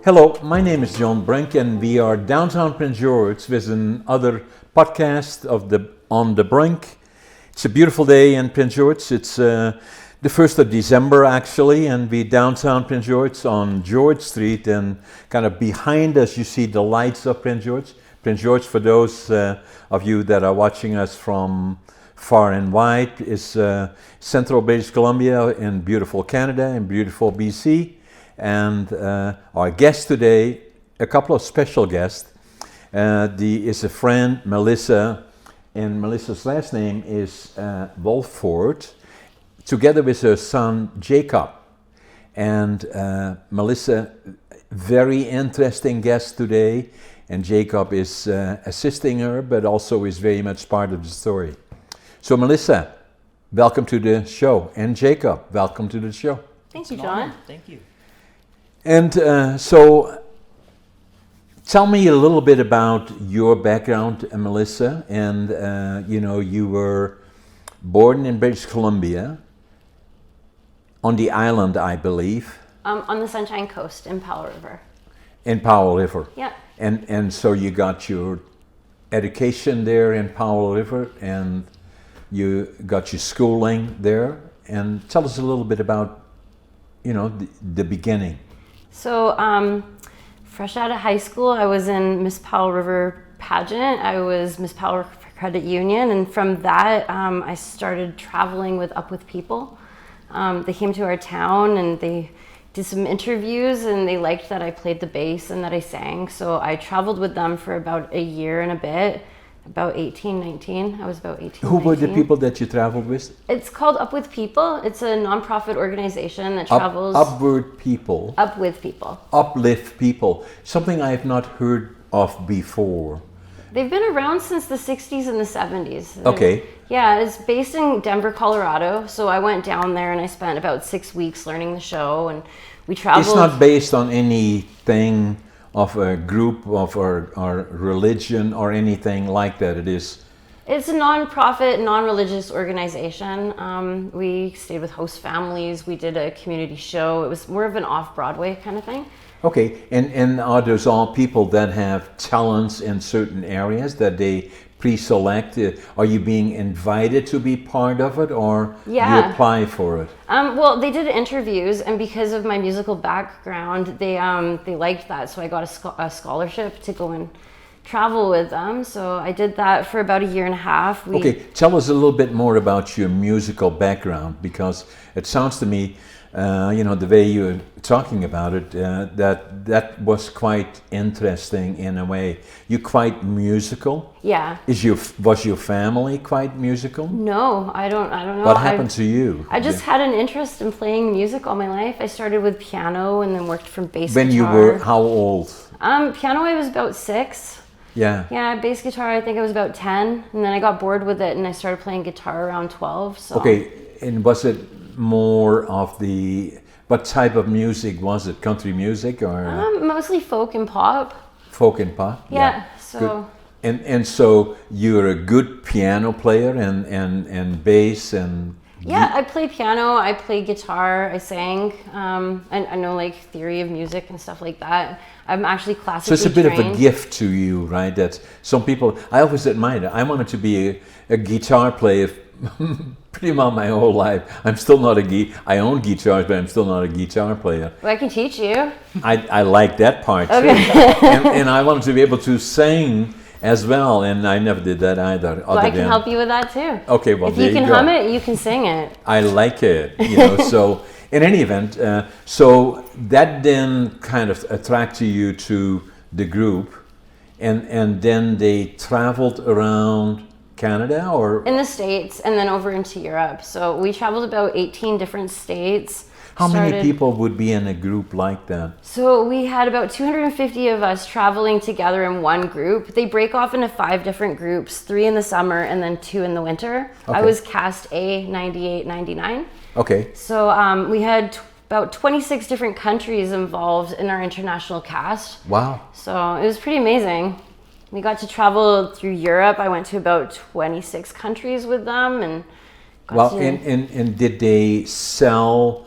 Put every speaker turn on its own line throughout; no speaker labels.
Hello, my name is John Brink, and we are downtown Prince George with another podcast of On the Brink. It's a beautiful day in Prince George. It's the 1st of December actually, and we downtown Prince George on George Street, and kind of behind us you see the lights of Prince George. Prince George, for those of you that are watching us from far and wide, is central British Columbia in beautiful Canada and beautiful BC. And our guest today, a couple of special guests, is a friend, Melissa, and Melissa's last name is Wolford, together with her son, Jacob. And Melissa, very interesting guest today, and Jacob is assisting her, but also is very much part of the story. So Melissa, welcome to the show, and Jacob, welcome to the show.
Thank you, John.
Thank you.
And so tell me a little bit about your background, Melissa, and you were born in British Columbia, on the island, I believe.
On the Sunshine Coast in Powell River.
In Powell River.
Yeah.
And so you got your education there in Powell River, and you got your schooling there. And tell us a little bit about, the beginning.
So, fresh out of high school, I was in Miss Powell River pageant. I was Miss Powell River Credit Union, and from that, I started traveling Up With People. They came to our town and they did some interviews, and they liked that I played the bass and that I sang. So I traveled with them for about a year and a bit. About 18, 19. I was about 18,
Who
19.
were the people that you traveled with?
It's called Up With People. It's a nonprofit organization that travels...
Upward People.
Up With People.
Uplift People. Something I have not heard of before.
They've been around since the 60s and the 70s.
Okay.
Yeah, it's based in Denver, Colorado. So I went down there and I spent about 6 weeks learning the show, and we traveled...
It's not based on anything of a group of or religion or anything like that.
It's a non-profit, non-religious organization. We stayed with host families. We did a community show. It was more of an off-Broadway kind of thing.
Okay, and are those all people that have talents in certain areas that they pre-select? Are you being invited to be part of it, or you apply for it?
Well, they did interviews, and because of my musical background, they liked that, so I got a scholarship to go and travel with them. So I did that for about a year and a half.
Okay, tell us a little bit more about your musical background, because it sounds to me, the way you're talking about it, that was quite interesting in a way. You're quite musical?
Yeah.
Was your family quite musical?
No, I don't know.
What happened to you?
I just had an interest in playing music all my life. I started with piano and then worked from bass
guitar. When you were how old?
Piano I was about 6.
Yeah.
Yeah, bass guitar I think I was about 10, and then I got bored with it and I started playing guitar around 12. So.
Okay, and was it more of what type of music was it? Country music or?
Mostly folk and pop.
Folk and pop?
Yeah, so.
Good. And so you're a good piano player and bass and...
Yeah, I play piano, I play guitar, I sang, and I know like theory of music and stuff like that. I'm actually classically trained.
So it's a bit of a gift to you, right? That some people, I always admired it. I wanted to be a guitar player pretty much my whole life. I'm still not I own guitars, but I'm still not a guitar player.
Well, I can teach you.
I like that part too. and I wanted to be able to sing as well, and I never did that either.
Well, I can help you with that too.
Okay, well,
if you can hum it, you can sing it.
I like it, so in any event, so that then kind of attracted you to the group, and then they traveled around Canada or? In
the States, and then over into Europe. So we traveled about 18 different states.
How many people would be in a group like that?
So we had about 250 of us traveling together in one group. They break off into 5 different groups, 3 in the summer and then 2 in the winter. Okay. I was cast A, 98, 99.
Okay.
So we had about 26 different countries involved in our international cast.
Wow.
So it was pretty amazing. We got to travel through Europe. I went to about 26 countries with them, and
and did they sell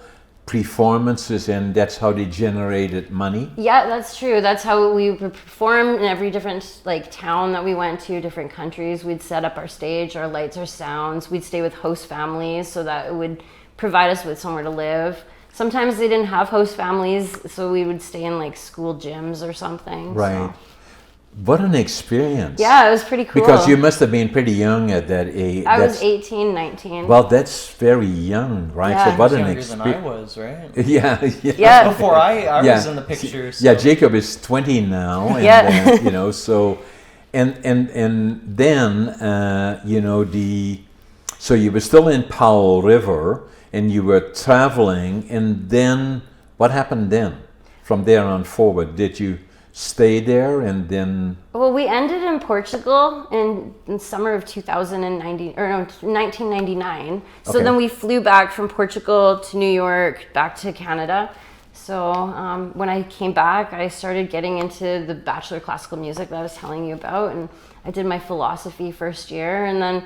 performances, and that's how they generated money?
Yeah, that's true. That's how we would perform in every different like town that we went to, different countries. We'd set up our stage, our lights, our sounds. We'd stay with host families so that it would provide us with somewhere to live. Sometimes they didn't have host families, so we would stay in like school gyms or something.
Right.
So.
What an experience.
Yeah, it was pretty cool.
Because you must have been pretty young at that age.
I was 18, 19.
Well, that's very young, right?
Yeah.
So what an
Younger than I
experience.
was, right?
Yeah.
Before I
Yeah.
was in the picture. So.
Yeah, Jacob is 20 now. And,
Yeah.
you know, so, and then, you know, so you were still in Powell River and you were traveling, and then what happened then? From there on forward, did you stay there and then?
Well, we ended in Portugal in summer of 1999. So
Okay.
then we flew back from Portugal to New York, back to Canada. So when I came back, I started getting into the Bachelor of Classical Music that I was telling you about, and I did my philosophy first year, and then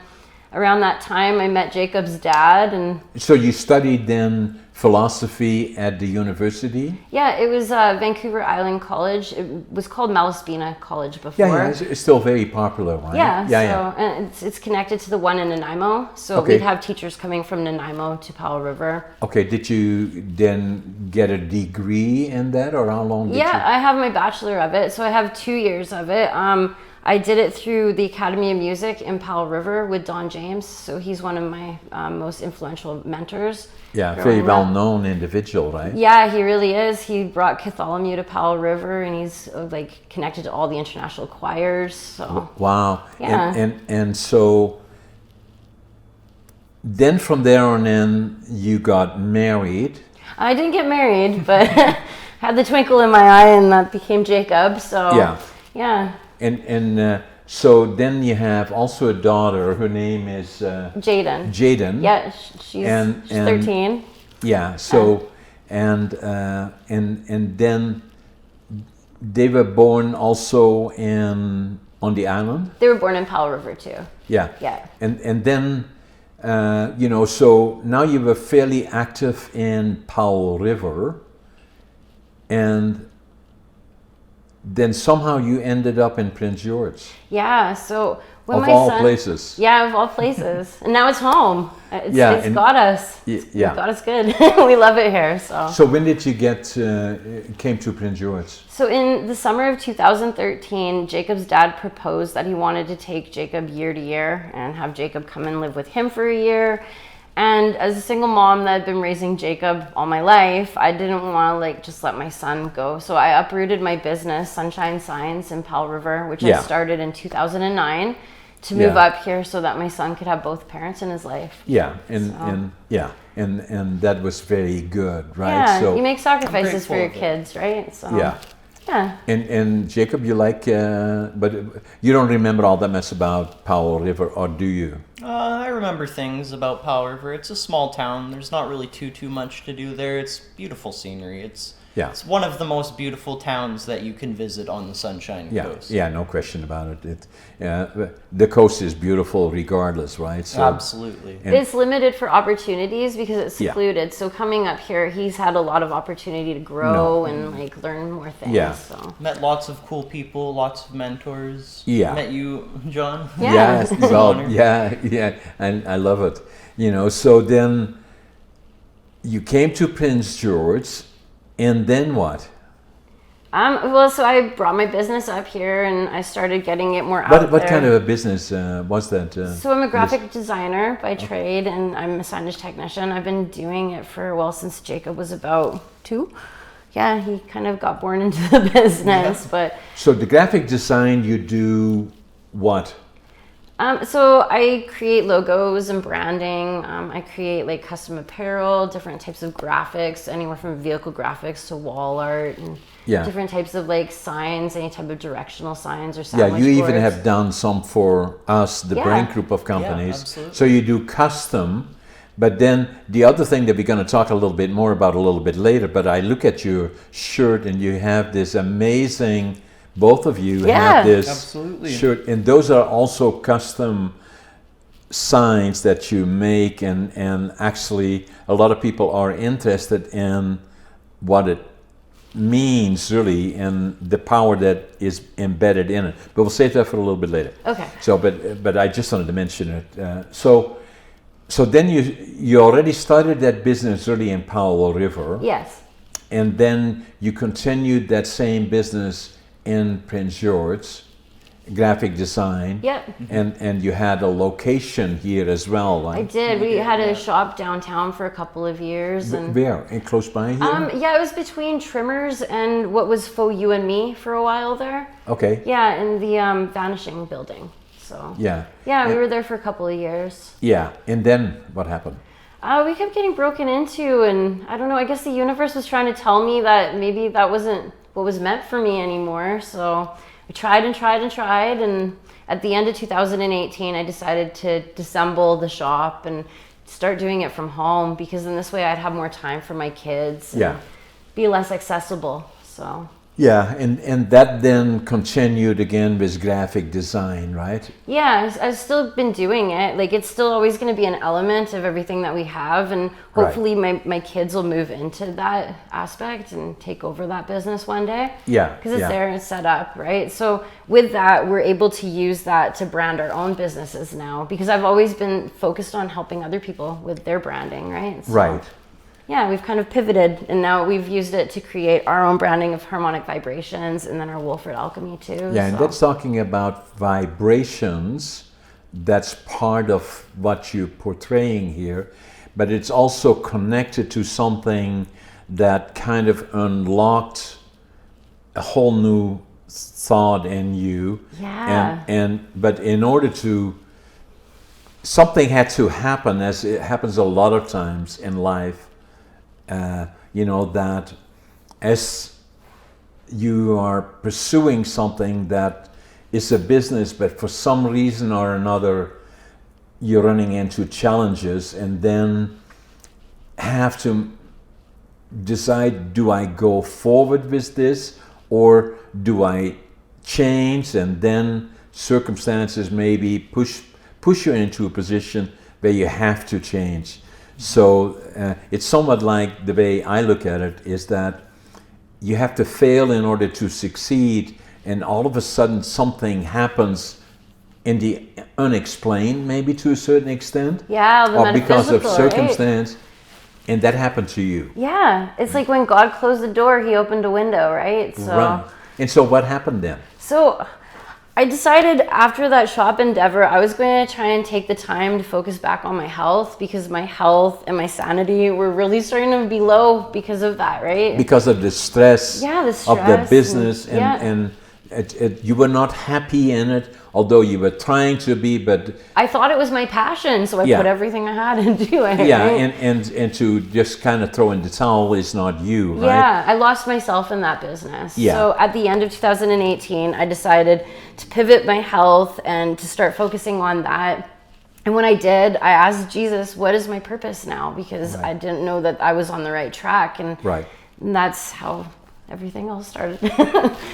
around that time I met Jacob's dad. And
So you studied then philosophy at the university?
yeah, it was Vancouver Island College. It was called Malaspina College before.
Yeah, it's still very popular, right?
Yeah, and it's connected to the one in Nanaimo. So
Okay.
we'd have teachers coming from Nanaimo to Powell River.
Okay, did you then get a degree in that, or how long did you?
Yeah, I have my bachelor of it, so I have 2 years of it. I did it through the Academy of Music in Powell River with Don James. So he's one of my most influential mentors.
Yeah,
growing
very
up.
well-known individual, right?
Yeah, he really is. He brought Catholomew to Powell River, and he's like connected to all the international choirs. So
Wow.
Yeah.
And so then from there on in, you got married.
I didn't get married, but had the twinkle in my eye, and that became Jacob. So
Yeah.
yeah.
And so then you have also a daughter. Her name is
Jaden.
Jaden.
Yeah, she's
And-
13.
Yeah. So and then they were born also on the island.
They were born in Powell River too.
Yeah.
Yeah.
And then you know, so now you were fairly active in Powell River, and then somehow you ended up in Prince George,
Yeah. So when
of
my
all
son,
places.
Yeah, of all places, and now it's home. It's,
Yeah,
it's
and-
got us.
Yeah.
It got us good. We love it here.
So when did you came to Prince George?
So in the summer of 2013, Jacob's dad proposed that he wanted to take Jacob year to year and have Jacob come and live with him for a year. And as a single mom that had been raising Jacob all my life, I didn't want to like just let my son go. So I uprooted my business, Sunshine Signs in Powell River, which
Yeah.
I started in 2009 to move
Yeah.
up here so that my son could have both parents in his life.
Yeah,
So-
and that was very good, right?
Yeah,
So
you make sacrifices for
grateful
your
of it.
kids, right? So
yeah.
yeah.
And Jacob, you like, but you don't remember all that much about Powell River, or do you?
I remember things about Powell River. It's a small town. There's not really too much to do there. It's beautiful scenery. It's one of the most beautiful towns that you can visit on the Sunshine Coast.
Yeah, no question about it. The coast is beautiful regardless, right? So,
Absolutely.
And-
It's limited for opportunities because it's
Yeah.
secluded. So coming up here, he's had a lot of opportunity to grow and like learn more things.
Yeah.
So
Met lots of cool people, lots of mentors.
Yeah.
Met you, John.
Yeah.
Yes,
It's an
well,
honor.
yeah, and I love it. You know, so then you came to Prince George, and then what?
well, so I brought my business up here and I started getting it more out
What
there.
kind of a business was that?
So I'm a graphic designer by trade, and I'm a signage technician. I've been doing it for, well, since Jacob was about 2. Yeah, he kind of got born into the business, but
So the graphic design, you do what?
so I create logos and branding. I create like custom apparel, different types of graphics, anywhere from vehicle graphics to wall art, and
Yeah.
different types of like signs, any type of directional signs or
Yeah,
sandwich
you even
boards.
have done some for us, the
Yeah.
Brink group of companies.
absolutely.
So you do custom, but then the other thing that we're going to talk a little bit more about a little bit later, but I look at your shirt and you have this amazing, both of you
Yeah.
have this
Absolutely.
shirt, and those are also custom signs that you make, and actually a lot of people are interested in what it means really and the power that is embedded in it. But we'll save that for a little bit later.
Okay.
So, but I just wanted to mention it. So then you already started that business really in Powell River.
Yes.
And then you continued that same business in Prince George, graphic design.
Yep.
And you had a location here as well, right?
I did. We had a shop downtown for a couple of years. And
where? Close by here?
Yeah, it was between Trimmers and what was Faux You and Me for a while there.
Okay.
Yeah, in the Vanishing building. So
Yeah.
Yeah, we were there for a couple of years.
Yeah, and then what happened?
We kept getting broken into, and I don't know, I guess the universe was trying to tell me that maybe that wasn't what was meant for me anymore. So we tried and tried and tried, and at the end of 2018, I decided to disassemble the shop and start doing it from home, because in this way I'd have more time for my kids and be less accessible. So
yeah, and that then continued again with graphic design, right?
Yeah, I've still been doing it. Like, it's still always going to be an element of everything that we have, and hopefully my kids will move into that aspect and take over that business one day.
Yeah.
Because it's there and it's set up, right? So with that, we're able to use that to brand our own businesses now, because I've always been focused on helping other people with their branding, right? So,
right.
Yeah, we've kind of pivoted, and now we've used it to create our own branding of Harmonic Vibrations and then our Wolford Alchemy too.
Yeah, and that's talking about vibrations. That's part of what you're portraying here, but it's also connected to something that kind of unlocked a whole new thought in you.
Yeah.
But in order to, something had to happen, as it happens a lot of times in life. That as you are pursuing something that is a business, but for some reason or another, you're running into challenges, and then have to decide, do I go forward with this, or do I change? And then circumstances maybe push you into a position where you have to change. So it's somewhat like, the way I look at it is that you have to fail in order to succeed, and all of a sudden something happens in the unexplained, maybe to a certain extent.
Yeah, the
or because of
metaphysical,
circumstance, right? And that happened to you.
Yeah, it's like when God closed the door, he opened a window, right? So,
right. And so what happened then?
So I decided after that shop endeavor, I was going to try and take the time to focus back on my health, because my health and my sanity were really starting to be low because of that, right?
Because of the stress, of the business, and you were not happy in it, although you were trying to be, but
I thought it was my passion, so I put everything I had into it.
Yeah,
right?
and to just kind of throw in the towel is not you, right?
Yeah, I lost myself in that business.
Yeah.
So at the end of 2018, I decided to pivot my health and to start focusing on that. And when I did, I asked Jesus, what is my purpose now? Because I didn't know that I was on the right track. And that's how everything else started.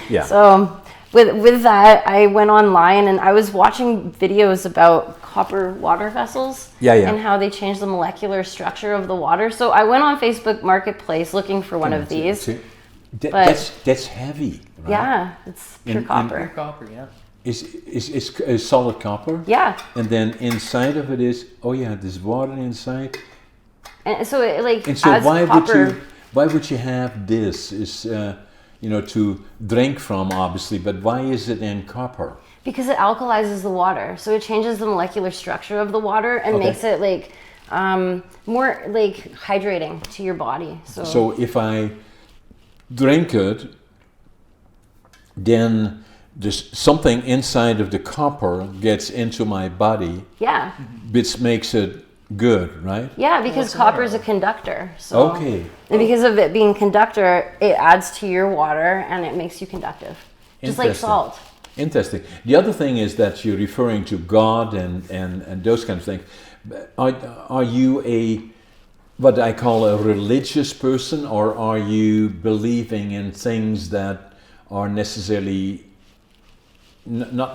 Yeah.
So with that, I went online and I was watching videos about copper water vessels and how they change the molecular structure of the water. So I went on Facebook Marketplace looking for one of these.
That's heavy, right?
Yeah, it's pure copper.
Pure copper, yeah.
Is solid copper?
Yeah.
And then inside of it is, there's water inside.
And so it
and so
adds copper.
Why would you have this? Is to drink from, obviously, but why is it in copper?
Because it alkalizes the water, so it changes the molecular structure of the water and makes it more hydrating to your body.
So if I drink it, then something inside of the copper gets into my body.
Yeah.
Which makes it good, right?
Yeah, because copper is a conductor. So,
okay.
And because of it being conductor, it adds to your water and it makes you conductive. Just like salt.
Interesting. The other thing is that you're referring to God and those kind of things. Are you what I call a religious person, or are you believing in things that are not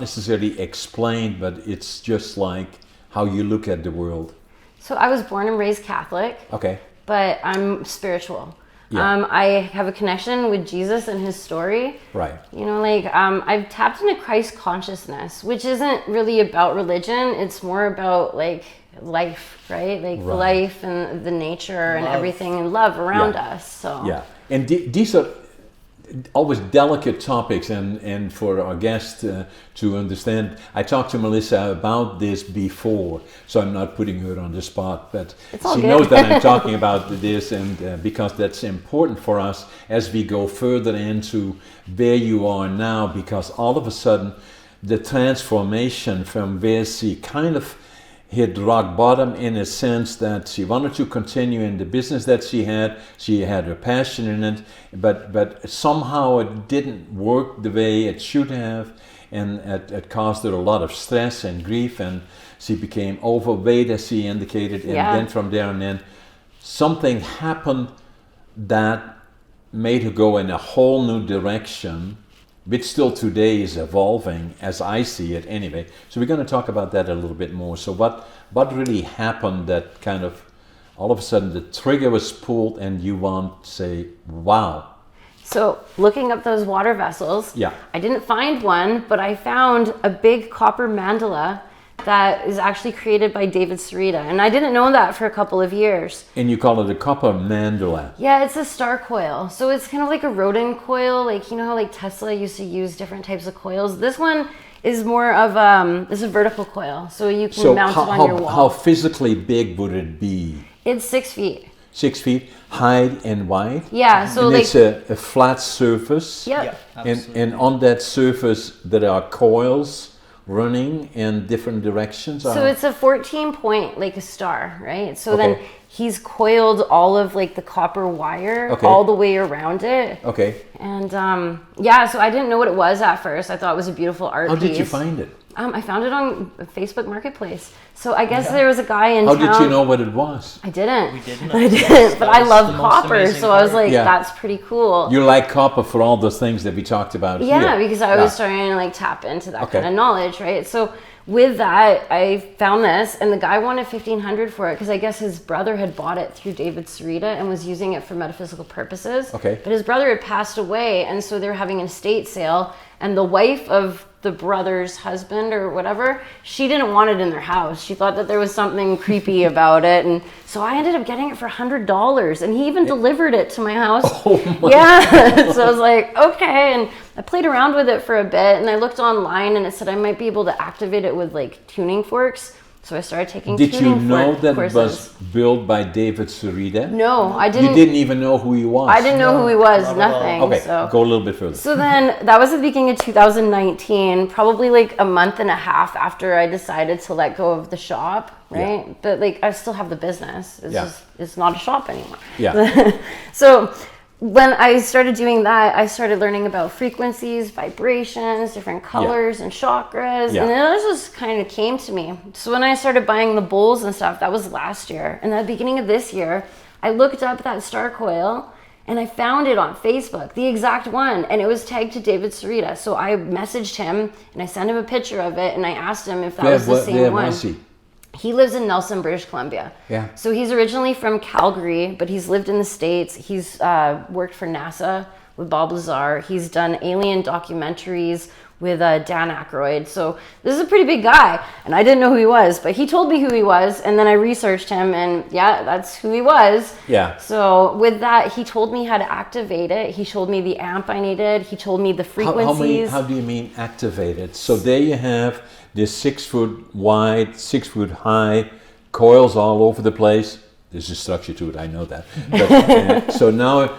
necessarily explained, but it's just like how you look at the world?
So I was born and raised Catholic.
Okay.
But I'm spiritual.
Yeah.
I have a connection with Jesus and his story.
Right.
You know, like I've tapped into Christ consciousness, which isn't really about religion. It's more about like life, right? Like life and the nature and everything and love around us. So
yeah, and these are always delicate topics, and for our guests to understand. I talked to Melissa about this before, so I'm not putting her on the spot, but she knows that I'm talking about this, and because that's important for us as we go further into where you are now, because all of a sudden the transformation from where she kind of hit rock bottom, in a sense that she wanted to continue in the business that she had her passion in it, but somehow it didn't work the way it should have, and it caused her a lot of stress and grief, and she became overweight, as she indicated, and then from there on in something happened that made her go in a whole new direction, which still today is evolving, as I see it anyway. So we're going to talk about that a little bit more. So what really happened that kind of, all of a sudden the trigger was pulled and you want to say, wow.
So looking up those water vessels, I didn't find one, but I found a big copper mandala that is actually created by David Sarita. And I didn't know that for a couple of years.
And you call it a copper mandala?
Yeah, it's a star coil. So it's kind of like a rodent coil. Like, you know how like Tesla used to use different types of coils? This one is more of it's a vertical coil. So you can mount it on your wall.
How physically big would it be?
It's 6 feet.
6 feet, height and wide?
Yeah, so
and
like...
it's a flat surface?
Yep.
Yeah,
and on that surface there are coils running in different directions?
So it's a 14 point, like a star, right? So then he's coiled all of like the copper wire all the way around it.
Okay.
And so I didn't know what it was at first. I thought it was a beautiful art piece.
How did you find it?
I found it on Facebook Marketplace. So I guess there was a guy in town.
How did you know what it was?
I didn't.
We didn't.
I didn't. But I love copper, so I was like, that's pretty cool.
You like copper for all those things that we talked about here.
Yeah, because I was starting to like tap into that kind of knowledge, right? So with that, I found this, and the guy wanted $1,500 for it because I guess his brother had bought it through David Sarita and was using it for metaphysical purposes.
Okay.
But his brother had passed away, and so they were having an estate sale, and the wife of the brother's husband or whatever, she didn't want it in their house. She thought that there was something creepy about it, and so I ended up getting it for $100, and he even delivered it to my house.
Oh my
God. So I was like, okay, and I played around with it for a bit, and I looked online, and it said I might be able to activate it with like tuning forks. So I started taking tuning fork courses.
Did you know that it was built by David Sarita?
No, I didn't.
You didn't even know who he was?
I didn't know who he was, nothing.
Okay,
so.
Go a little bit further.
So then, that was the beginning of 2019, probably like a month and a half after I decided to let go of the shop, right? Yeah. But like, I still have the business. It's just, it's not a shop anymore.
Yeah.
So when I started doing that, I started learning about frequencies, vibrations, different colors and chakras. And then this just kind of came to me. So when I started buying the bowls and stuff, that was last year. And at the beginning of this year, I looked up that star coil and I found it on Facebook, the exact one. And it was tagged to David Sarita. So I messaged him and I sent him a picture of it. And I asked him if that was the same one.
Was he?
He lives in Nelson, British Columbia.
Yeah.
So he's originally from Calgary, but he's lived in the States. He's worked for NASA with Bob Lazar. He's done alien documentaries with Dan Aykroyd. So this is a pretty big guy. And I didn't know who he was, but he told me who he was. And then I researched him and that's who he was.
Yeah.
So with that, he told me how to activate it. He showed me the amp I needed. He told me the frequencies.
How do you mean activate it? So there you have this 6 foot wide, 6 foot high, coils all over the place. There's a structure to it, I know that. But, so now,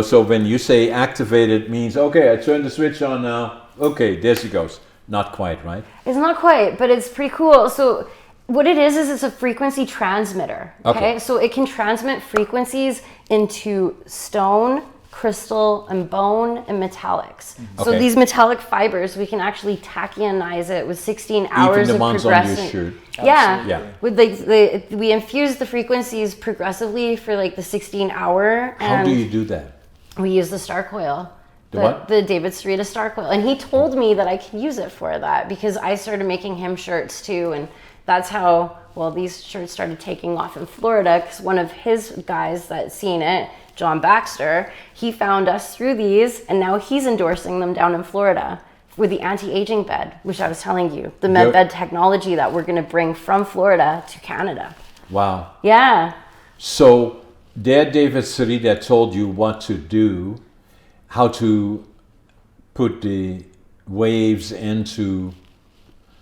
so when you say activate, it means, okay, I turn the switch on now. Okay, there she goes. Not quite, right?
It's not quite, but it's pretty cool. So what it is it's a frequency transmitter. Okay? So it can transmit frequencies into stone, crystal, and bone, and metallics. So these metallic fibers, we can actually tachyonize it with 16 hours
Even the
of
ones on your shirt.
Yeah. With like we infuse the frequencies progressively for like the 16-hour.
How do you do that?
We use the star coil.
What?
The David Sarita star coil. And he told me that I can use it for that because I started making him shirts too. And that's how, well, these shirts started taking off in Florida, because one of his guys that seen it, John Baxter, he found us through these, and now he's endorsing them down in Florida with the anti-aging bed, which I was telling you, the med bed technology that we're going to bring from Florida to Canada.
Wow.
Yeah.
So there David Sarita told you what to do, how to put the waves into.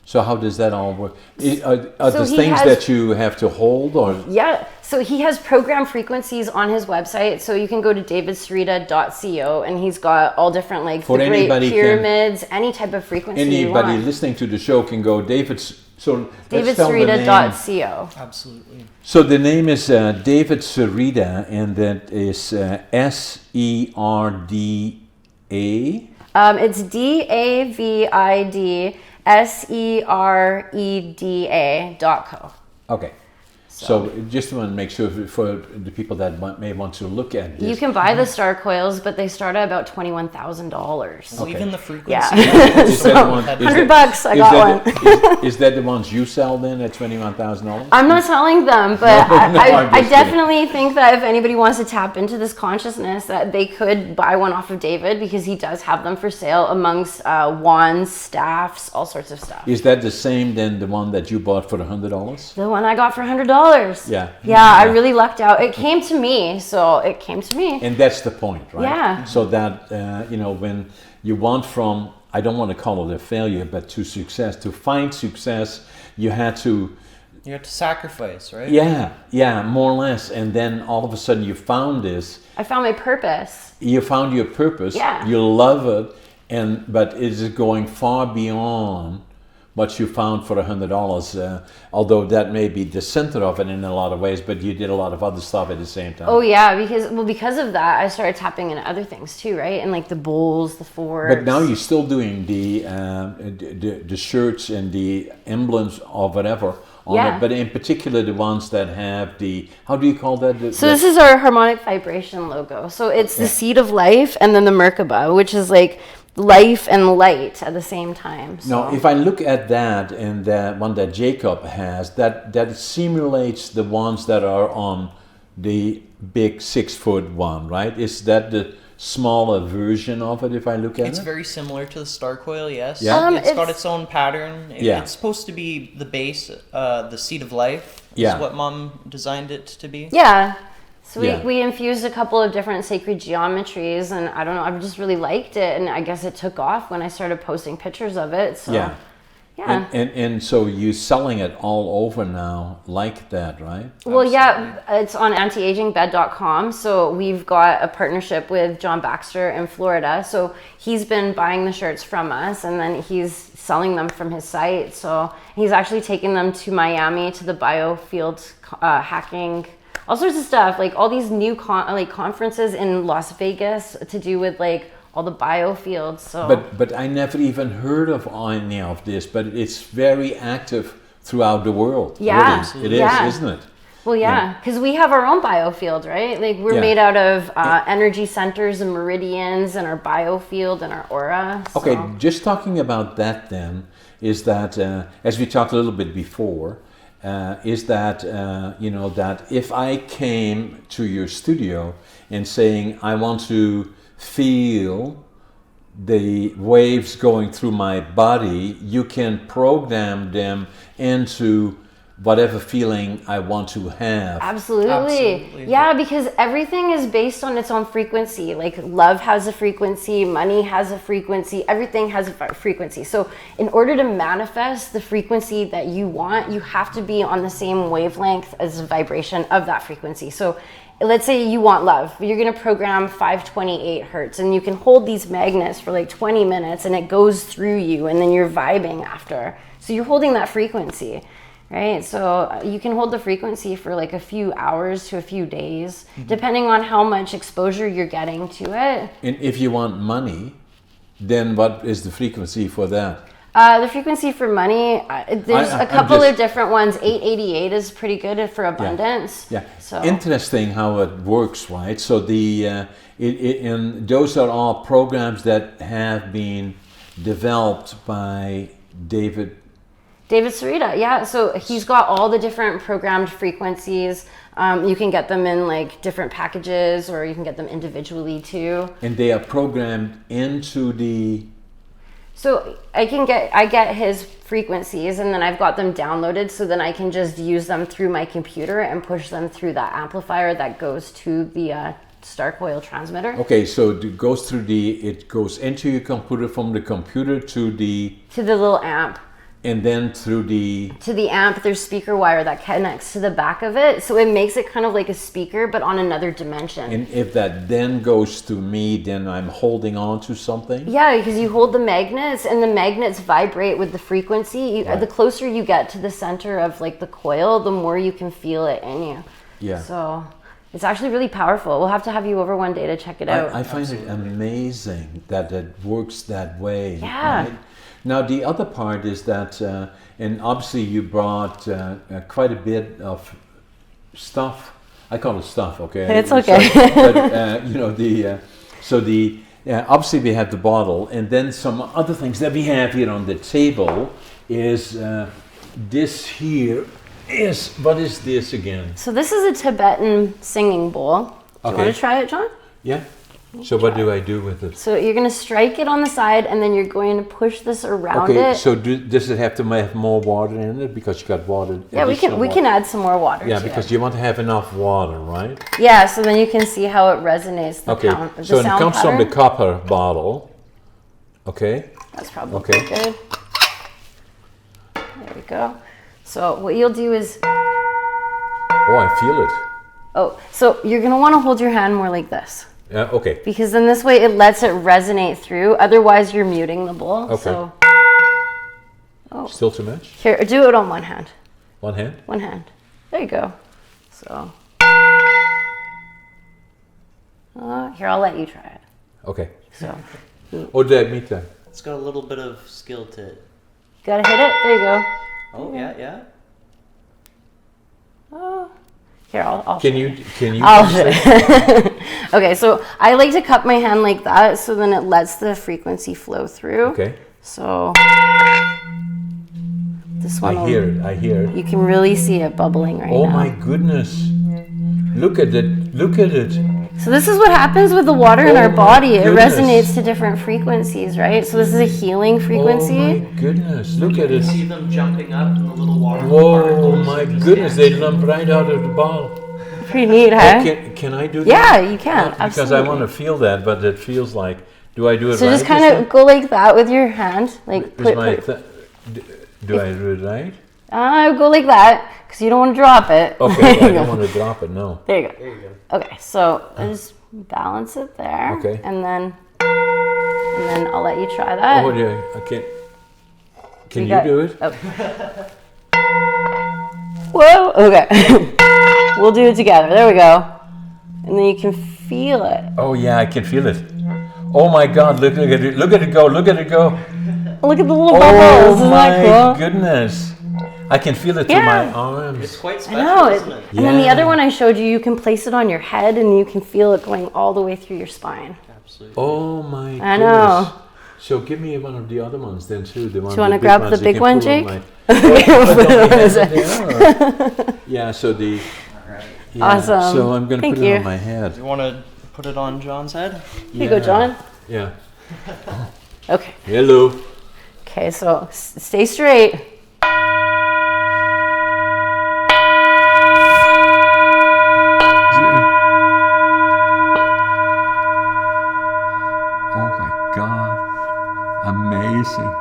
So how does that all work? Are there things that you have to hold, or?
Yeah, so he has program frequencies on his website. So you can go to davidsarita.co, and he's got all different, like the Great Pyramids, any type of frequency you want.
Anybody listening to the show can go
davidsarita.co.
Absolutely.
So the name is David Sarita, and that is SERDA.
It's DAVIDSEREDA.co.
Okay. So just want to make sure for the people that may want to look at this.
You can buy the star coils, but they start at about $21,000.
So even the frequency.
Yeah.
$100,
I got one.
Is that the ones you sell then at $21,000?
I'm not selling them, but I
kidding.
definitely think that if anybody wants to tap into this consciousness, that they could buy one off of David, because he does have them for sale amongst wands, staffs, all sorts of stuff.
Is that the same then the one that you bought for $100?
The one I got for $100.
Yeah.
I really lucked out. It came to me,
And that's the point, right?
Yeah.
So that, when you want from, I don't want to call it a failure, but to success, to find success, you have to
sacrifice, right?
Yeah, more or less. And then all of a sudden you found this.
I found my purpose.
You found your purpose.
Yeah.
You love it, but it is going far beyond what you found for $100, although that may be the center of it in a lot of ways, but you did a lot of other stuff at the same time.
Oh yeah, because of that, I started tapping into other things too, right? And like the bowls, the forks.
But now you're still doing the shirts and the emblems or whatever on it, but in particular the ones that have the, how do you call that?
This is our Harmonic Vibration logo. So it's the seed of life, and then the Merkaba, which is like life and light at the same time. So.
Now, if I look at that and that one that Jacob has, that simulates the ones that are on the big 6-foot one, right? Is that the smaller version of it if I look at it?
It's very similar to the star coil, yes.
Yeah.
It's got its own pattern. It's supposed to be the base, the seed of life is what Mom designed it to be.
Yeah. So we infused a couple of different sacred geometries, and I don't know, I just really liked it, and I guess it took off when I started posting pictures of it. So, yeah.
And so you're selling it all over now like that, right?
Well, it's on antiagingbed.com. So we've got a partnership with John Baxter in Florida. So he's been buying the shirts from us, and then he's selling them from his site. So he's actually taking them to Miami to the biofield hacking, all sorts of stuff, like all these new conferences in Las Vegas to do with like all the biofields. So,
but I never even heard of any of this. But it's very active throughout the world.
Yeah,
really. It is, isn't it?
Well, because we have our own biofield, right? Like we're made out of energy centers and meridians, and our biofield and our aura. So.
Okay, just talking about that then is that as we talked a little bit before. Is that that if I came to your studio and saying I want to feel the waves going through my body, you can program them into whatever feeling I want to have.
Absolutely. Yeah, because everything is based on its own frequency. Like love has a frequency, money has a frequency, everything has a frequency. So in order to manifest the frequency that you want, you have to be on the same wavelength as the vibration of that frequency. So let's say you want love. You're going to program 528 hertz, and you can hold these magnets for like 20 minutes and it goes through you, and then you're vibing after. So you're holding that frequency. Right, so you can hold the frequency for like a few hours to a few days, depending on how much exposure you're getting to it.
And if you want money, then what is the frequency for that?
The frequency for money, there's a couple of different ones. 888 is pretty good for abundance.
Yeah.
So.
Interesting how it works, right? So and those are all programs that have been developed by David
David Sarita, yeah. So he's got all the different programmed frequencies. You can get them in like different packages, or you can get them individually too.
And they are programmed into the...
So I get his frequencies, and then I've got them downloaded, so then I can just use them through my computer and push them through that amplifier that goes to the star coil transmitter.
Okay, so it goes into your computer, from the computer to the
little amp.
And then through
to the amp, there's speaker wire that connects to the back of it, so it makes it kind of like a speaker, but on another dimension.
And if that then goes to me, then I'm holding on to something?
Yeah, because you hold the magnets, and the magnets vibrate with the frequency. The closer you get to the center of like the coil, the more you can feel it in you.
Yeah.
So it's actually really powerful. We'll have to have you over one day to check it out.
I find it amazing that it works that way.
Yeah.
Right? Now the other part is that, and obviously you brought quite a bit of stuff. I call it stuff, okay?
It's okay.
So, but you know, obviously we have the bottle, and then some other things that we have here on the table is this here. What is this again?
So this is a Tibetan singing bowl. Do you want to try it, John?
Yeah. So what do I do with it?
So you're going to strike it on the side, and then you're going to push this around it.
Okay, so does it have to have more water in it, because you got water?
Yeah, we can add some more water to
because
it.
you want to have enough water, right?
Yeah, so then you can see how it resonates.
So it comes from the copper bottle. Okay.
That's probably good. There we go. So what you'll do is...
Oh, I feel it.
Oh, so you're going to want to hold your hand more like this.
Yeah, okay.
Because then this way it lets it resonate through. Otherwise, you're muting the bowl.
Okay.
So,
still too much?
Here, do it on one hand.
One hand?
One hand. There you go. So. Here, I'll let you try it.
Okay.
So.
Meet that.
It's got a little bit of skill to it.
Gotta hit it. There you go.
Oh, yeah.
Here, I'll
Can you?
I'll show you. Okay, so I like to cup my hand like that, so then it lets the frequency flow through.
Okay.
So this one.
I hear it.
You can really see it bubbling right now.
Oh my goodness! Look at it!
So this is what happens with the water in our body. It
goodness.
resonates to different frequencies, right? So this is a healing frequency.
Oh my goodness! Look at it!
See them jumping up in the little water.
Whoa! My goodness! They lump right out of the bottle.
Pretty neat, huh?
Can I do that?
Yeah, you can.
Because
absolutely.
I want to feel that, but it feels like. Do I do it right?
So just kind of go like that with your hand, like
do I do it right?
Go like that, because you don't want to drop it.
Okay, I don't want to drop it. No.
There you go. Okay, so just balance it there.
Okay.
And then I'll let you try that.
Oh, yeah. I can't. Can you do it?
Oh. Whoa. Okay. We'll do it together. There we go. And then you can feel it.
Oh yeah, I can feel it. Oh my God! Look at it! Look at it go! Look at it go!
Look at the little bubbles. Isn't that cool?
Oh my goodness! I can feel it through my arms.
It's quite special,
I know.
isn't it?
And then the other one I showed you, you can place it on your head, and you can feel it going all the way through your spine.
Absolutely.
Oh my goodness!
I know.
So give me one of the other ones then too. The one.
Do you want to grab the big one, Jake?
Yeah. So the. Yeah,
Awesome.
So I'm going to put it on my head.
Do you want to put it on John's head?
Here you go, John.
Yeah.
Okay.
Hello.
Okay, so stay straight.
Oh my God. Amazing.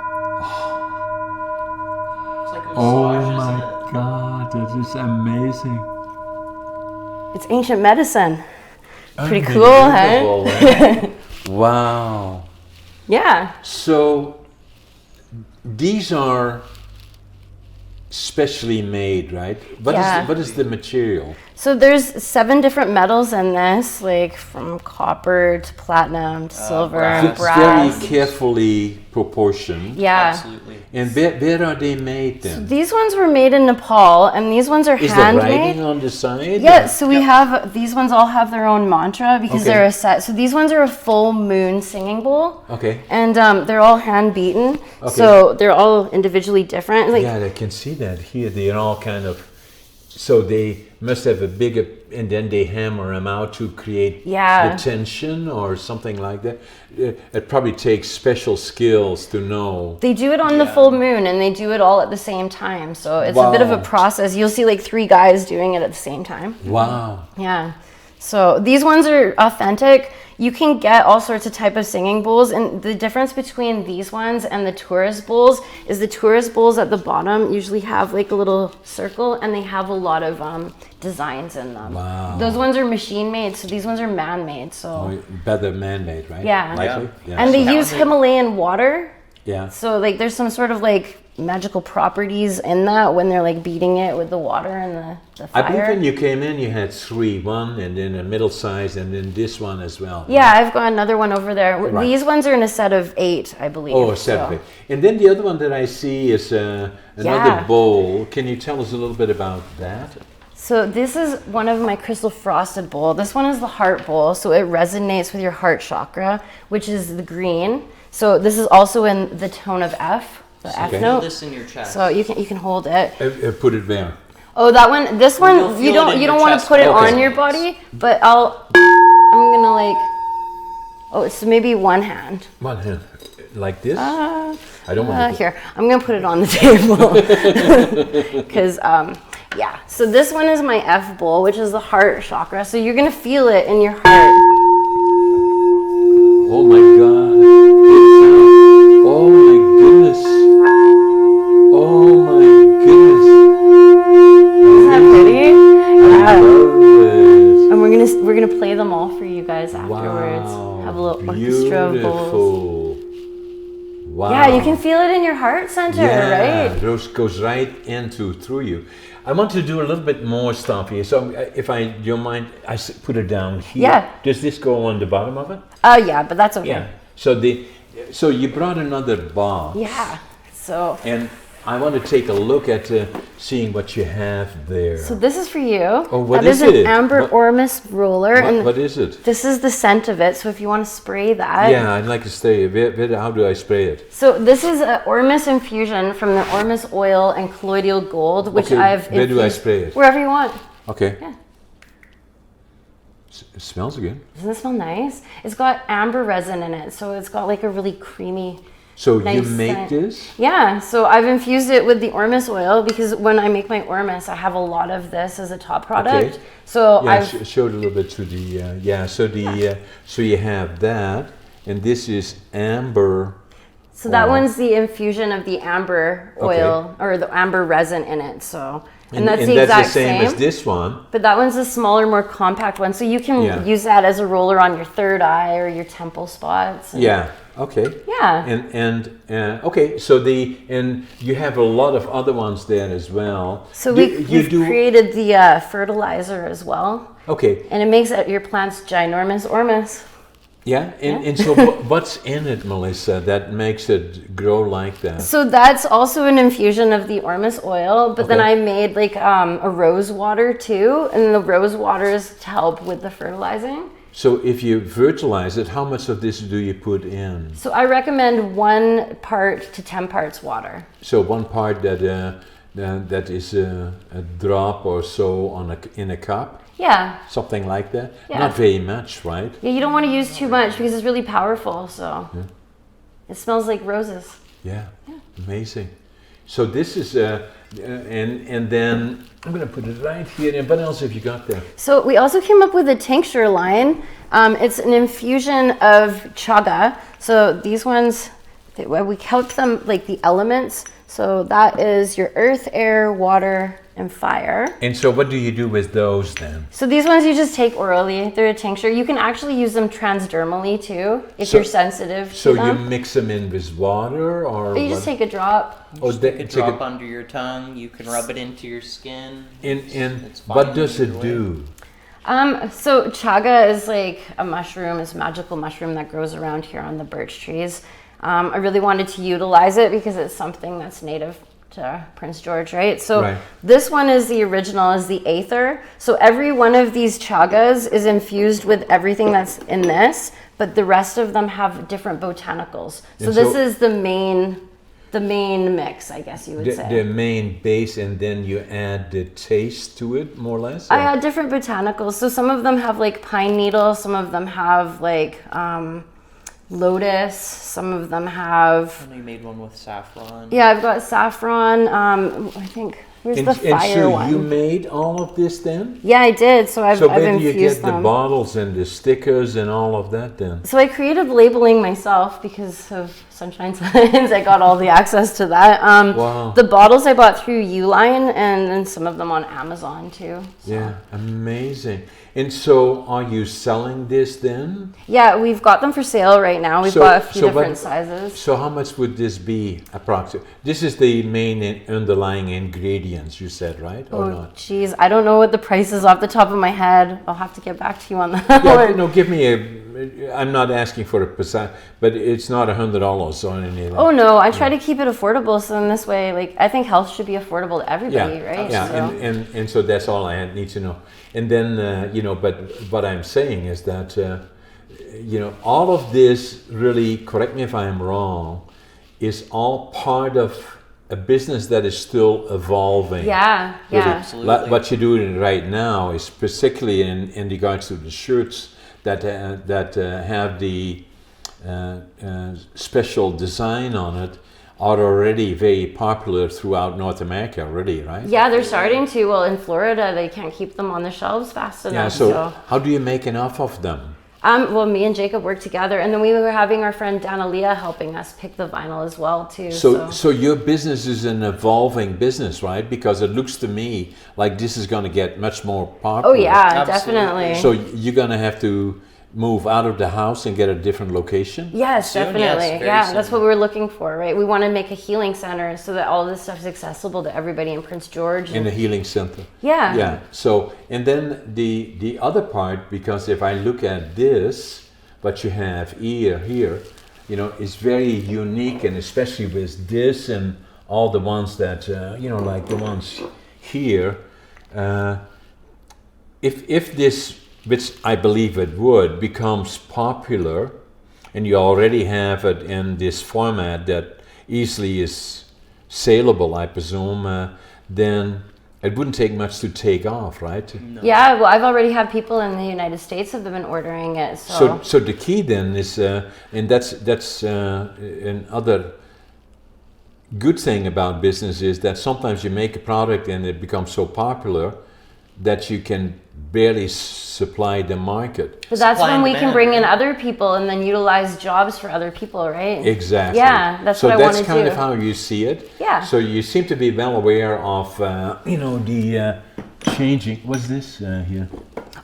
It's like a
Oh
massage,
my
isn't it?
God, that is amazing.
It's ancient medicine. Pretty cool, huh?
Wow.
Yeah.
So these are specially made, right? What is the material?
So there's 7 different metals in this, like from copper to platinum to silver and brass.
Very carefully proportioned.
Yeah.
Absolutely.
And where are they made then?
These ones were made in Nepal, and these ones are
Is
handmade.
there writing on the side?
Yeah, so we have, these ones all have their own mantra because they're a set. So these ones are a full moon singing bowl.
Okay.
And they're all hand beaten.
Okay.
So they're all individually different. Like,
Yeah, I can see that here. They're all kind of, so they must have a bigger, and then they hammer them out to create the tension or something like that. It probably takes special skills to know.
They do it on the full moon, and they do it all at the same time. So it's a bit of a process. You'll see like 3 guys doing it at the same time.
Wow.
Yeah. So these ones are authentic. You can get all sorts of type of singing bowls, and the difference between these ones and the tourist bowls is the tourist bowls at the bottom usually have like a little circle, and they have a lot of designs in them.
Wow.
Those ones are machine made, so these ones are man made. So
better man-made, right?
Yeah.
Likely? Yeah.
And they use Himalayan water.
Yeah.
So like there's some sort of like magical properties in that when they're like beating it with the water and the fire.
I believe when you came in, you had 3, one, and then a middle size, and then this one as well.
Yeah, I've got another one over there.
Right.
These ones are in a set of 8, I believe.
Oh, a set of 8. And then the other one that I see is another bowl. Can you tell us a little bit about that?
So this is one of my crystal frosted bowl. This one is the heart bowl, so it resonates with your heart chakra, which is the green. So this is also in the tone of F, the F note.
Feel this in your chest.
So you can hold it.
Put it there.
Oh, that one. This one you don't want to put it on your body, but I'm gonna like. Oh, it's maybe one hand.
One hand, like this. I don't want to.
Here, I'm gonna put it on the table because yeah. So this one is my F bowl, which is the heart chakra. So you're gonna feel it in your heart.
Oh my God. Oh my goodness. Oh my goodness.
Isn't that pretty?
I love it.
And we're gonna play them all for you guys afterwards.
Wow.
Have a little orchestra of bowls.
Beautiful. Wow.
Yeah, you can feel it in your heart center, right?
Those goes right through you. I want to do a little bit more stuff here. So if you don't mind, I put it down here.
Yeah.
Does this go on the bottom of it?
Yeah, but that's okay.
Yeah. So you brought another box.
Yeah. So.
And I want to take a look at seeing what you have there.
So this is for you.
Oh, what
is
is
it?
it?
That is an amber ormus roller.
What is it?
This is the scent of it. So if you want to spray that.
Yeah, I'd like to spray it. How do I spray it?
So this is an ormus infusion from the ormus oil and colloidal gold, which I've infused.
Where do I spray it?
Wherever you want.
Okay.
Yeah.
It smells good.
Doesn't it smell nice? It's got amber resin in it, so it's got like a really creamy.
So
nice
you make
scent.
this?
Yeah, so I've infused it with the ormus oil because when I make my ormus, I have a lot of this as a top product.
Okay.
So
yeah,
I've
showed a little bit to the so you have that, and this is amber.
So that one's the infusion of the amber oil or the amber resin in it. So and that's the exact
same as this one.
But that one's a smaller, more compact one. So you can use that as a roller on your third eye or your temple spots.
Yeah. Okay.
Yeah.
And okay. So and you have a lot of other ones there as well.
So we've created the fertilizer as well.
Okay.
And it makes your plants ginormous ormus.
Yeah, and so what's in it, Melissa, that makes it grow like that?
So that's also an infusion of the ormus oil, but then I made like a rose water too, and the rose water is to help with the fertilizing.
So if you fertilize it, how much of this do you put in?
So I recommend 1 part to 10 parts water.
So 1 part that is a drop or so in a cup?
Yeah.
Something like that?
Yeah.
Not very much, right?
Yeah, you don't want to use too much because it's really powerful, so it smells like roses.
Yeah. Amazing. So this is, and then I'm going to put it right here. And what else have you got there?
So we also came up with a tincture line. It's an infusion of chaga. So these ones, we helped them like the elements. So that is your earth, air, water, and fire.
And so what do you do with those then?
So these ones you just take orally. They're a tincture. You can actually use them transdermally too, if you're sensitive to them.
So you mix them in with water, or
you just take a drop.
Take a drop under your tongue. You can rub it into your skin.
And what does it do?
So chaga is like a mushroom. It's a magical mushroom that grows around here on the birch trees. I really wanted to utilize it because it's something that's native to Prince George, right? So this one is the original, is the aether. So every one of these chagas is infused with everything that's in this, but the rest of them have different botanicals. So this is the main mix, I guess you would say.
The main base, and then you add the taste to it, more or less?
I add different botanicals. So some of them have like pine needle, some of them have like lotus, some of them have...
I know you made one with saffron.
Yeah, I've got saffron. I think... Where's the fire one?
And so you made all of this then?
Yeah, I did. So I've infused them. So
when you get the bottles and the stickers and all of that then?
So I created labeling myself because of Sunshine Signs. I got all the access to that.
Wow.
The bottles I bought through Uline and then some of them on Amazon too. So.
Yeah, amazing. And so are you selling this then?
Yeah, we've got them for sale right now. We've got a few different sizes.
So how much would this be approximately? This is the main underlying ingredients you said, right? Or not?
Geez, I don't know what the price is off the top of my head. I'll have to get back to you on that.
Yeah, no, give me I'm not asking for a percent, but it's not $100 or anything.
Oh no, I try to keep it affordable. So in this way, like I think health should be affordable to everybody, right?
Yeah,
so.
and so that's all I need to know. And then but what I'm saying is that all of this, really, correct me if I'm wrong, is all part of a business that is still evolving.
Yeah,
absolutely.
What you're doing right now is particularly in regards to the shirts that have the special design on it, are already very popular throughout North America already, right?
Yeah, they're starting to. Well, in Florida, they can't keep them on the shelves fast enough.
Yeah, so how do you make enough of them?
Well, me and Jacob worked together, and then we were having our friend Dana Leah helping us pick the vinyl as well, too.
So your business is an evolving business, right? Because it looks to me like this is going to get much more popular.
Oh, yeah,
Absolutely.
definitely.
So you're going to have to move out of the house and get a different location?
Yes,
soon,
definitely.
yes,
That's what we were looking for, right? We want to make a healing center so that all this stuff is accessible to everybody in Prince George.
In a healing center.
Yeah.
Yeah. So, and then the other part, because if I look at this, what you have here, is very unique, and especially with this and all the ones that, like the ones here, if this, which I believe it would, becomes popular, and you already have it in this format that easily is saleable, I presume, then it wouldn't take much to take off, right?
No. Yeah, well, I've already had people in the United States have been ordering it. So
the key then is, and that's another good thing about business, is that sometimes you make a product and it becomes so popular that you can barely supply the market.
But that's when we can bring in other people and then utilize jobs for other people, right?
Exactly.
Yeah, that's what I want to do.
So that's kind of how you see it.
Yeah.
So you seem to be well aware of, the changing. What's this here?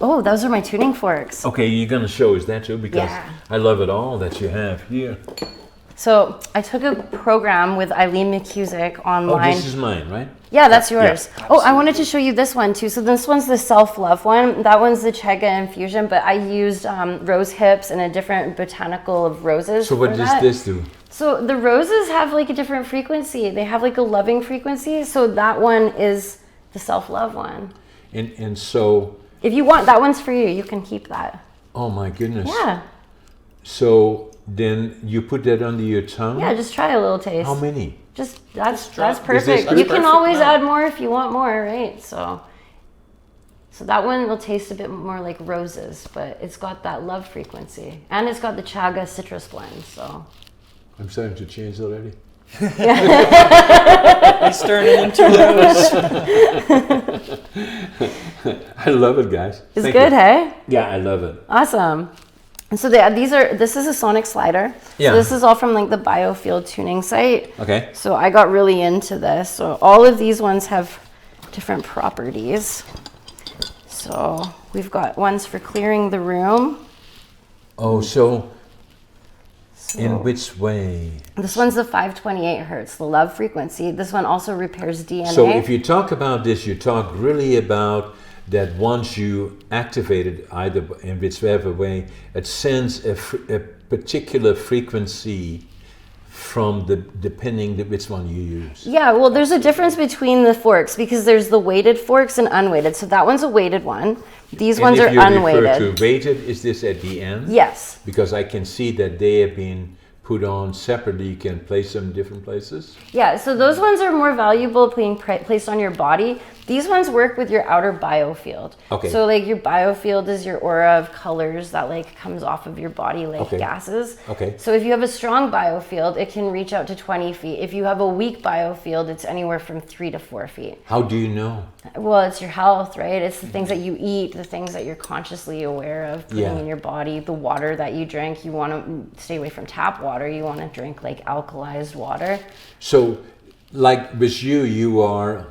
Oh, those are my tuning forks.
Okay, you're going to show us that too, because I love it all that you have here.
So I took a program with Eileen McCusick online.
Oh, this is mine, right?
Yeah, that's yours. Yeah, I wanted to show you this one too. So this one's the self-love one. That one's the Chaga infusion, but I used rose hips and a different botanical of roses.
So what does this do?
So the roses have like a different frequency. They have like a loving frequency. So that one is the self-love one.
And so...
If you want, that one's for you. You can keep that.
Oh my goodness.
Yeah.
So then you put that under your tongue?
Yeah, just try a little taste.
How many?
That's perfect. You can always add more if you want more, right? So that one will taste a bit more like roses, but it's got that love frequency, and it's got the Chaga citrus blend. So
I'm starting to change already.
He's turning into rose.
I love it, guys.
It's good, hey?
Yeah, I love it.
Awesome. And so this is a sonic slider.
Yeah.
So this is all from like the biofield tuning site.
Okay.
So I got really into this. So all of these ones have different properties. So we've got ones for clearing the room.
Oh, so in which way?
This one's the 528 hertz, the love frequency. This one also repairs DNA.
So if you talk about this, you talk really about that once you activate it, either in whichever way, it sends a particular frequency from depending which one you use.
Yeah, well, there's a difference between the forks because there's the weighted forks and unweighted. So that one's a weighted one. These ones are unweighted.
If you refer to weighted, is this at the end?
Yes.
Because I can see that they have been put on separately. You can place them in different places.
Yeah, so those ones are more valuable being placed on your body. These ones work with your outer biofield.
Okay.
So like your biofield is your aura of colors that like comes off of your body like gases.
Okay.
So if you have a strong biofield, it can reach out to 20 feet. If you have a weak biofield, it's anywhere from 3 to 4 feet.
How do you know?
Well, it's your health, right? It's the things that you eat, the things that you're consciously aware of putting in your body, the water that you drink. You want to stay away from tap water. You want to drink like alkalized water.
So like with you are,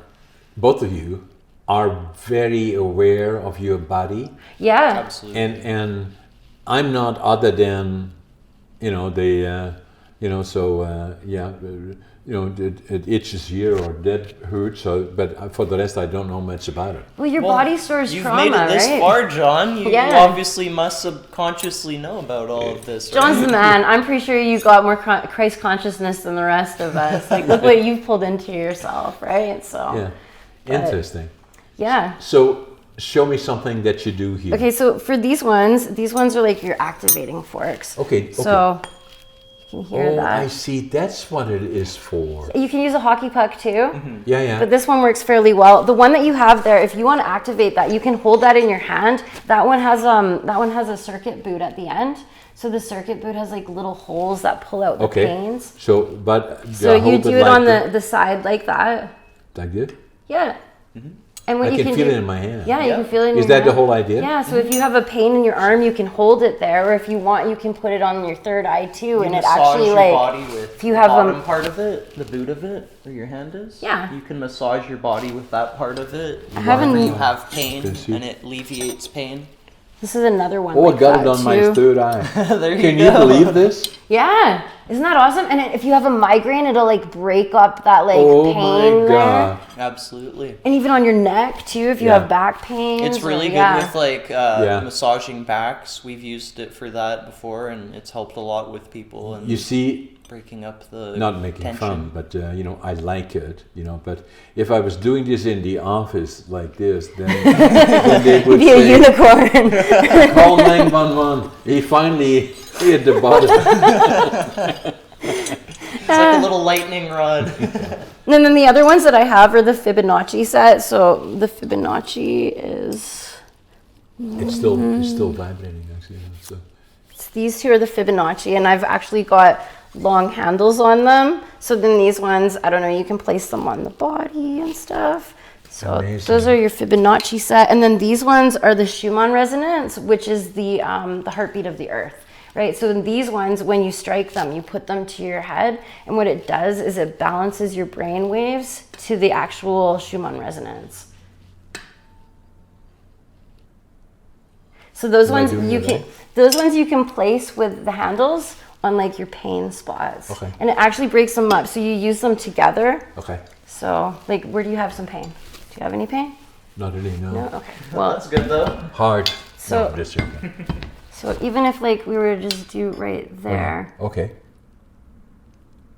both of you are very aware of your body.
Yeah.
Absolutely.
And I'm not, other than, it itches here or that hurts. So, but for the rest, I don't know much about it.
Well, your body stores
you've
trauma,
made it this
right?
far, John. You
Yeah.
obviously must subconsciously know about all of this. Right?
John's the man. I'm pretty sure you got more Christ consciousness than the rest of us. Like, look what you've pulled into yourself, right? So.
Yeah. Interesting.
Yeah.
So show me something that you do here.
Okay, so for these ones are like your activating forks.
Okay.
So you can hear that.
I see. That's what it is for.
You can use a hockey puck too.
Mm-hmm.
Yeah.
But this one works fairly well. The one that you have there, if you want to activate that, you can hold that in your hand. That one has a circuit boot at the end. So the circuit boot has like little holes that pull out the panes.
So
you do it on the side like that.
Like this?
Yeah.
Mm-hmm.
And what
I
you
can feel it in my hand.
Yeah, you can feel it in your hand.
Is that the whole idea?
Yeah, so if you have a pain in your arm, you can hold it there, or if you want, you can put it on your third eye too, and it actually
your
like
body with
if you have
the bottom part of it, the boot of it, where your hand is.
Yeah.
You can massage your body with that part of it.
I haven't.
Whenever you have pain, and it alleviates pain.
This is another one.
Oh,
like
I got
that
it on
too.
my third eye.
Can you
believe this?
Yeah, isn't that awesome? And if you have a migraine, it'll like break up that like
Oh
pain
my God.
there.
Absolutely.
And even on your neck too, if you have back pain.
It's really good with like massaging backs. We've used it for that before, and it's helped a lot with people. And
you see,
breaking up the
not making
tension.
fun, but I like it. But if I was doing this in the office like this, then they would
be
say,
a unicorn.
call 911. He finally hit the bottom.
It's like a little lightning rod.
And then the other ones that I have are the Fibonacci set. So the Fibonacci is...
It's still vibrating actually. So.
These two are the Fibonacci, and I've actually got long handles on them. So then these ones, I don't know, you can place them on the body and stuff. So
Amazing.
Those are your Fibonacci set. And then these ones are the Schumann Resonance, which is the heartbeat of the earth. Right, so in these ones, when you strike them, you put them to your head, and what it does is it balances your brain waves to the actual Schumann resonance. So those ones you can place with the handles on like your pain spots.
Okay.
And it actually breaks them up. So you use them together.
Okay.
So like, where do you have some pain? Do you have any pain?
Not really, no.
No? Okay. Well,
That's good though.
Hard.
So-
No, just joking.
so even if like we were to just do right there.
Okay.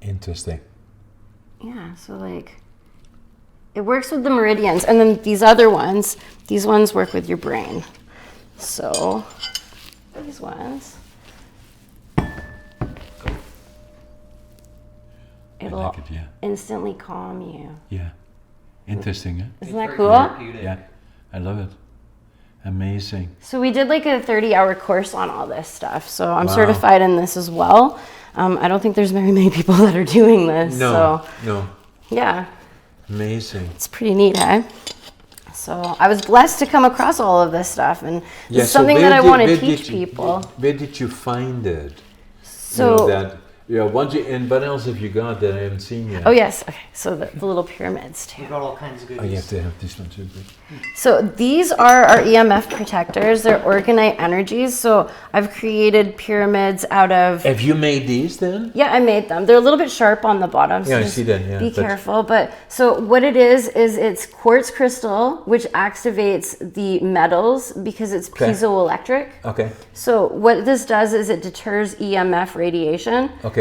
Interesting.
Yeah, so like it works with the meridians, and then these ones work with your brain. So these ones, it'll
like it, yeah.
instantly calm you.
Yeah. Interesting,
Isn't that
Very
cool?
therapeutic.
Yeah. I love it. Amazing.
So we did like a 30-hour course on all this stuff. So I'm
Wow.
certified in this as well. I don't think there's very many people that are doing this.
No.
So
No.
yeah,
Amazing.
it's pretty neat, eh? So I was blessed to come across all of this stuff, and it's something that I want to teach people.
Where did you find it?
So
and what else have you got that I haven't seen yet?
Oh yes, okay. So the little pyramids too.
We got all kinds of goodies.
Oh, you have to have this one too.
So these are our EMF protectors. They're organite energies. So I've created pyramids out of.
Have you made these then?
Yeah, I made them. They're a little bit sharp on the bottom. So
I see that. Yeah.
Be careful. But so what it is it's quartz crystal, which activates the metals because it's piezoelectric.
Okay.
So what this does is it deters EMF radiation.
Okay.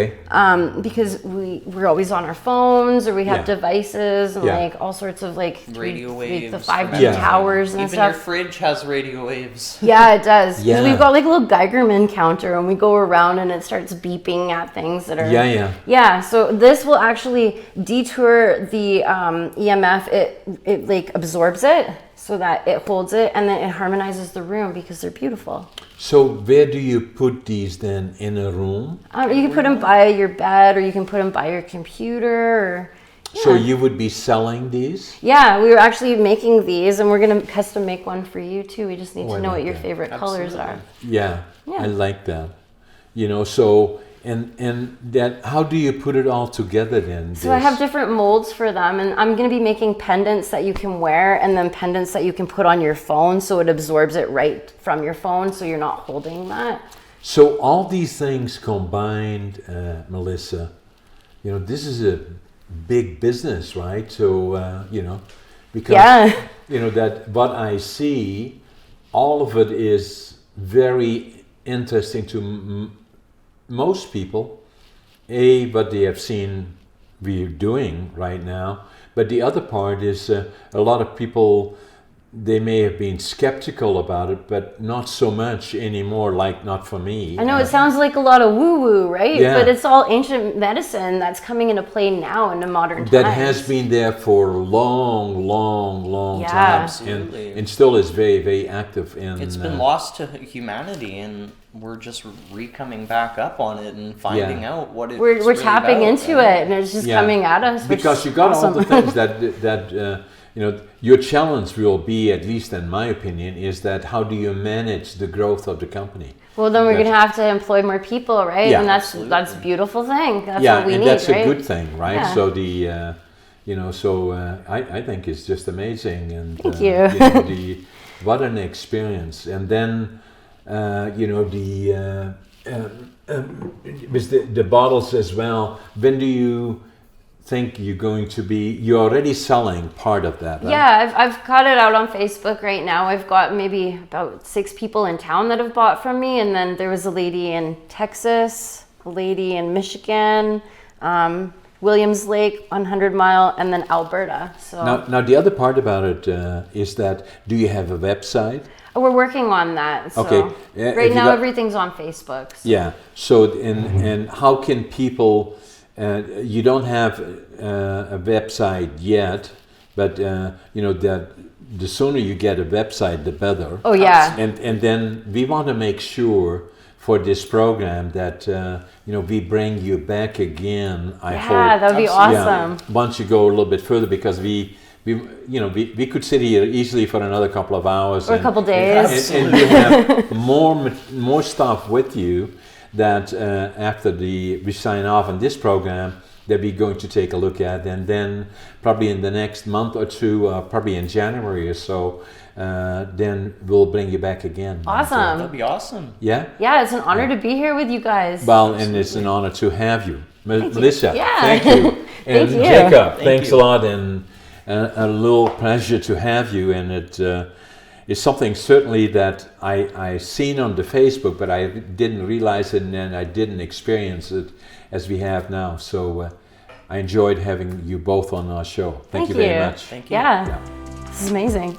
Because we're always on our phones or we have devices and like all sorts of like
radio waves,
the 5G towers and
even
stuff.
Even your fridge has radio waves.
Yeah, it does.
Yeah.
We've got like a little Geigerman counter and we go around and it starts beeping at things that are. Yeah. So this will actually detour the EMF. It like absorbs it so that it holds it and then it harmonizes the room because they're beautiful.
So where do you put these then? In a room?
You can put them by your bed or you can put them by your computer.
So you would be selling these?
Yeah, we were actually making these and we're going to custom make one for you too. We just need to know what your favorite colors are.
Yeah, I like that. So and that, how do you put it all together then?
So I have different molds for them and I'm going to be making pendants that you can wear and then pendants that you can put on your phone so it absorbs it right from your phone so you're not holding that.
So all these things combined, Melissa, this is a big business, right? So, because, that what I see, all of it is very interesting to most people, what they have seen we're doing right now, but the other part is a lot of people, they may have been skeptical about it, but not so much anymore, like not for me.
I know it sounds like a lot of woo-woo, right?
Yeah.
But it's all ancient medicine that's coming into play now in the modern times.
That has been there for a long time.
Absolutely.
And still is very, very active.
It's been lost to humanity and we're just coming back up on it and finding out what it's
We're
really
tapping
about,
into it and it's just coming at us.
Because you got all the things that your challenge will be, at least in my opinion, is that how do you manage the growth of the company?
Well, then we're going to have to employ more people, right?
Yeah,
and that's a beautiful thing. That's what we need,
that's
right?
a good thing, right?
Yeah.
So I think it's just amazing, and
thank you.
What an experience, and then with the bottles as well. When do you think you're already selling part of that, right?
Yeah, I've got it out on Facebook right now. I've got maybe about 6 people in town that have bought from me, and then there was a lady in Texas, a lady in Michigan, Williams Lake, 100 Mile, and then Alberta. So
now the other part about it is that, do you have a website?
We're working on that. So
okay.
Right now everything's on Facebook. So.
Yeah. So and how can people? You don't have a website yet, but that the sooner you get a website, the better.
Oh yeah.
And then we want to make sure for this program that we bring you back again. I hope.
Yeah, that would be awesome.
Yeah, once you go a little bit further, because we could sit here easily for another couple of hours
or a couple days,
and we have more stuff with you. That after we sign off on this program, that we're going to take a look at, and then probably in the next month or two, probably in January or so, then we'll bring you back again.
Awesome.
That'd be awesome.
Yeah?
Yeah, it's an honor to be here with you guys.
Well, and it's an honor to have you. Melissa,
Yeah.
thank you. And
Thank you.
Jacob, thanks a lot, and a little pleasure to have you, and it's something certainly that I seen on the Facebook, but I didn't realize it and I didn't experience it as we have now. So I enjoyed having you both on our show. Thank you very much.
Thank you.
Yeah. This is amazing.